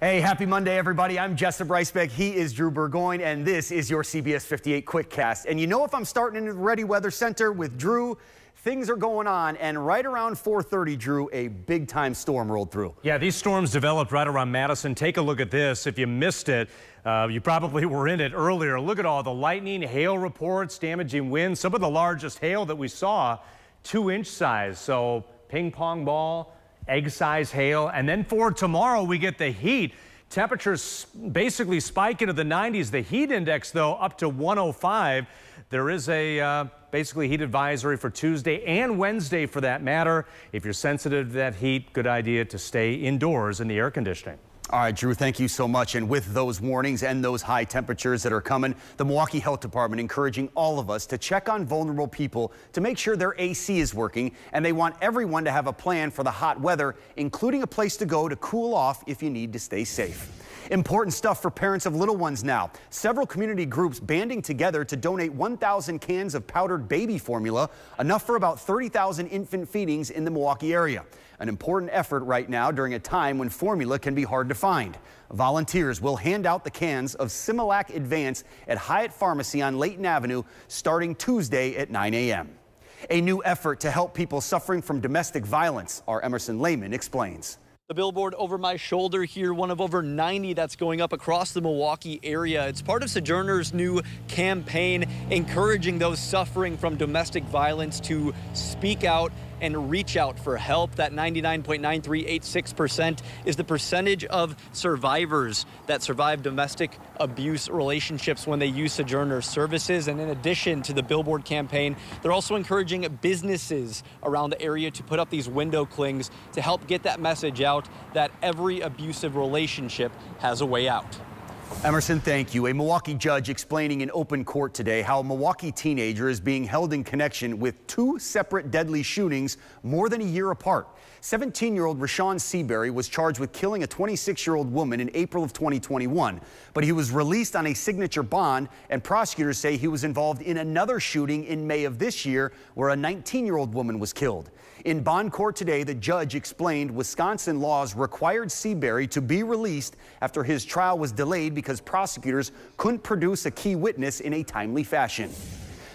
Hey, happy Monday, everybody. I'm Jessup Reisbeck. He is Drew Burgoyne, and this is your CBS 58 Quickcast. And you know, if I'm starting in the Ready Weather Center with Drew, things are going on, and right around 4:30, Drew, a big-time storm rolled through. Yeah, these storms developed right around Madison. Take a look at this. If you missed it, you probably were in it earlier. Look at all the lightning, hail reports, damaging winds. Some of the largest hail that we saw, 2-inch size. So ping pong ball, egg size hail. And then for tomorrow, we get the heat. Temperatures basically spike into the 90s. The heat index, though, up to 105. There is a basically heat advisory for Tuesday and Wednesday, for that matter. If you're sensitive to that heat, good idea to stay indoors in the air conditioning. All right, Drew, thank you so much. And with those warnings and those high temperatures that are coming, the Milwaukee Health Department encouraging all of us to check on vulnerable people to make sure their AC is working. And they want everyone to have a plan for the hot weather, including a place to go to cool off if you need to stay safe. Important stuff for parents of little ones now. Several community groups banding together to donate 1,000 cans of powdered baby formula, enough for about 30,000 infant feedings in the Milwaukee area. An important effort right now during a time when formula can be hard to find. Volunteers will hand out the cans of Similac Advance at Hyatt Pharmacy on Layton Avenue starting Tuesday at 9 a.m. A new effort to help people suffering from domestic violence. Our Emerson Lehman explains. The billboard over my shoulder here, one of over 90 that's going up across the Milwaukee area. It's part of Sojourner's new campaign encouraging those suffering from domestic violence to speak out and reach out for help. That 99.9386% is the percentage of survivors that survive domestic abuse relationships when they use Sojourner services. And in addition to the billboard campaign, they're also encouraging businesses around the area to put up these window clings to help get that message out that every abusive relationship has a way out. Emerson, thank you. A Milwaukee judge explaining in open court today how a Milwaukee teenager is being held in connection with 2 separate deadly shootings more than a year apart. 17-year-old Rashawn Seabury was charged with killing a 26-year-old woman in April of 2021, but he was released on a signature bond, and prosecutors say he was involved in another shooting in May of this year where a 19-year-old woman was killed. In bond court today, the judge explained Wisconsin laws required Seabury to be released after his trial was delayed because prosecutors couldn't produce a key witness in a timely fashion.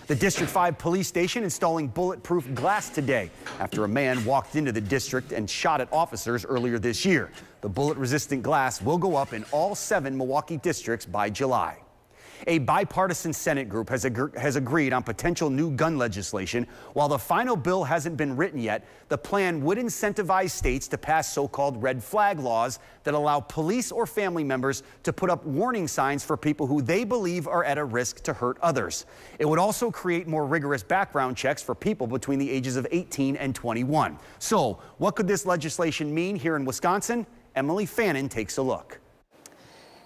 The District 5 police station installing bulletproof glass today after a man walked into the district and shot at officers earlier this year. The bullet-resistant glass will go up in all 7 Milwaukee districts by July. A bipartisan Senate group has agreed on potential new gun legislation. While the final bill hasn't been written yet, the plan would incentivize states to pass so-called red flag laws that allow police or family members to put up warning signs for people who they believe are at a risk to hurt others. It would also create more rigorous background checks for people between the ages of 18 and 21. So, what could this legislation mean here in Wisconsin? Emily Fannin takes a look.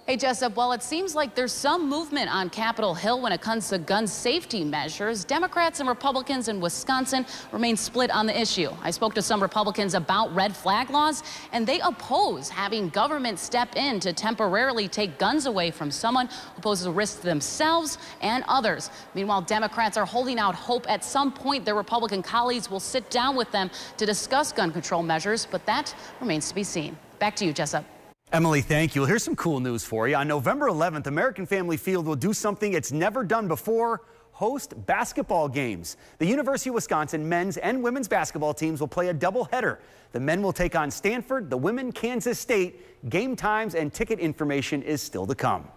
Hey, Jessup, well, it seems like there's some movement on Capitol Hill when it comes to gun safety measures. Democrats and Republicans in Wisconsin remain split on the issue. I spoke to some Republicans about red flag laws, and they oppose having government step in to temporarily take guns away from someone who poses a risk to themselves and others. Meanwhile, Democrats are holding out hope at some point their Republican colleagues will sit down with them to discuss gun control measures, but that remains to be seen. Back to you, Jessup. Emily, thank you. Here's some cool news for you. On November 11th, American Family Field will do something it's never done before: host basketball games. The University of Wisconsin men's and women's basketball teams will play a doubleheader. The men will take on Stanford, the women Kansas State. Game times and ticket information is still to come.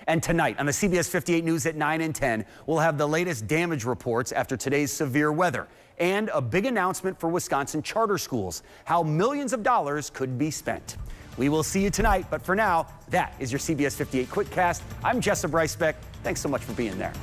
And tonight on the CBS 58 News at 9 and 10, we'll have the latest damage reports after today's severe weather and a big announcement for Wisconsin charter schools, how millions of dollars could be spent. We will see you tonight, but for now, that is your CBS 58 Quickcast. I'm Jessup Reisbeck. Thanks so much for being there.